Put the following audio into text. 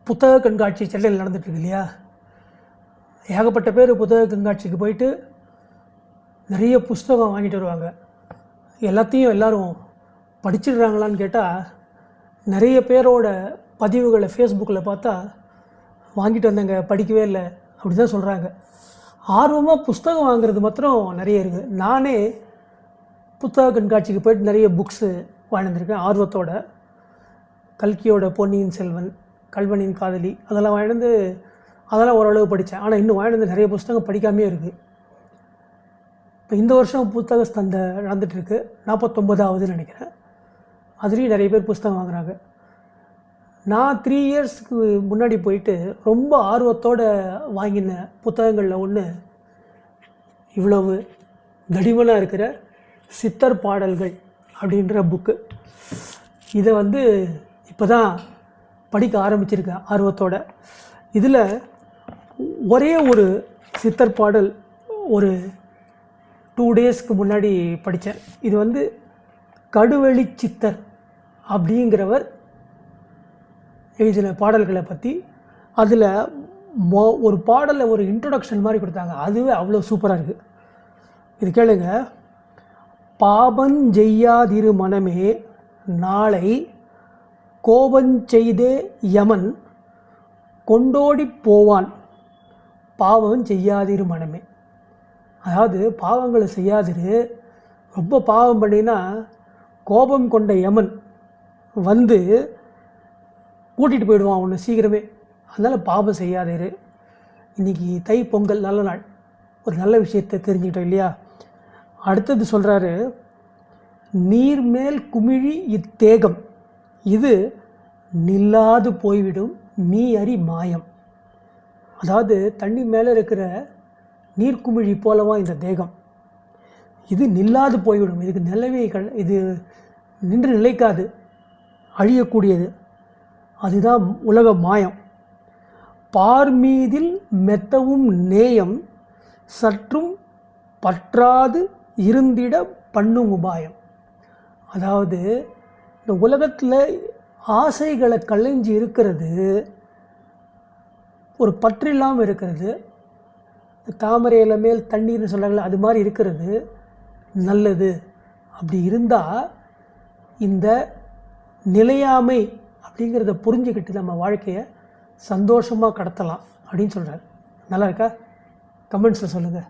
புத்தக கண்காட்சி சென்னையில் நடந்துகிட்ருக்கு இல்லையா? ஏகப்பட்ட பேர் புத்தக கண்காட்சிக்கு போயிட்டு நிறைய புஸ்தகம் வாங்கிட்டு வருவாங்க. எல்லாத்தையும் எல்லோரும் படிச்சிடுறாங்களான்னு கேட்டால், நிறைய பேரோட பதிவுகளை ஃபேஸ்புக்கில் பார்த்தா வாங்கிட்டு வந்தேங்க, படிக்கவே இல்லை அப்படி தான் சொல்கிறாங்க. ஆர்வமாக புஸ்தகம் வாங்குறது மாத்திரம் நிறைய இருக்குது. நானே புத்தக கண்காட்சிக்கு போயிட்டு நிறைய புக்ஸு வாங்கிட்டு வந்திருக்கேன் ஆர்வத்தோட. கல்கியோட பொன்னியின் செல்வன், கல்வனின் காதலி அதெல்லாம் வாங்கிட்டு வந்து அதெல்லாம் ஓரளவு படித்தேன். ஆனால் இன்னும் வாங்கிட்டு வந்து நிறைய புஸ்தகம் படிக்காமே இருக்குது. இப்போ இந்த வருஷம் புத்தக சந்தை நடந்துகிட்ருக்கு, 49ஆவதுன்னு நினைக்கிறேன். அதுலேயும் நிறைய பேர் புஸ்தகம் வாங்குகிறாங்க. நான் 3 இயர்ஸ்க்கு முன்னாடி போயிட்டு ரொம்ப ஆர்வத்தோடு வாங்கின புத்தகங்களில் ஒன்று இவ்வளவு தடிமனாக இருக்கிற சித்தர் பாடல்கள் அப்படின்ற புக்கு. இதை வந்து இப்போ தான் படிக்க ஆரம்பிச்சிருக்கேன் ஆர்வத்தோட. இதில் ஒரே ஒரு சித்தர் பாடல் ஒரு 2 டேஸ்க்கு முன்னாடி படித்தேன். இது வந்து கடுவெளி சித்தர் அப்படிங்கிறவர் எழுதின பாடல்களை பற்றி. அதில் ஒரு பாடலில் ஒரு இன்ட்ரொடக்ஷன் மாதிரி கொடுத்தாங்க. அதுவே அவ்வளோ சூப்பராக இருக்குது. இது கேளுங்க. பாபஞ்செய்யாதிரு மனமே நாளை கோபஞ்செய்தே யமன் கொண்டோடி போவான் பாவம் செய்யாதிரு மனமே. அதாவது பாவங்களை செய்யாதிரு, ரொம்ப பாவம் பண்ணினா கோபம் கொண்ட யமன் வந்து கூட்டிகிட்டு போயிடுவான் ஒன்று சீக்கிரமே. அதனால் பாவம் செய்யாதிரு. இன்றைக்கி தை பொங்கல் நல்ல நாள், ஒரு நல்ல விஷயத்தை தெரிஞ்சுக்கிட்டோம் இல்லையா? அடுத்தது சொல்கிறாரு, நீர்மேல் குமிழி இத்தேகம் இது நில்லாது போய்விடும் நீ அறி மாயம். அதாவது தண்ணி மேலே இருக்கிற நீர்க்குமிழி போலவா இந்த தேகம், இது நில்லாது போய்விடும், இதுக்கு நிலவே இது நின்று நிலைக்காது, அழியக்கூடியது, அதுதான் உலக மாயம். பார்மீதில் மெத்தவும் நேயம் சற்றும் பற்றாது இருந்திட பண்ணும் உபாயம். அதாவது இந்த உலகத்தில் ஆசைகளை களைஞ்சி இருக்கிறது, ஒரு பற்றில்லாமல் இருக்கிறது, தாமரையில மேல் தண்ணீர்னு சொல்கிறாங்களே அது மாதிரி இருக்கிறது நல்லது. அப்படி இருந்தால் இந்த நிலையாமை அப்படிங்கிறத புரிஞ்சுக்கிட்டு நம்ம வாழ்க்கையை சந்தோஷமாக கடத்தலாம் அப்படின்னு சொல்கிறார். நல்லா இருக்கா? கமெண்ட்ஸில் சொல்லுங்கள்.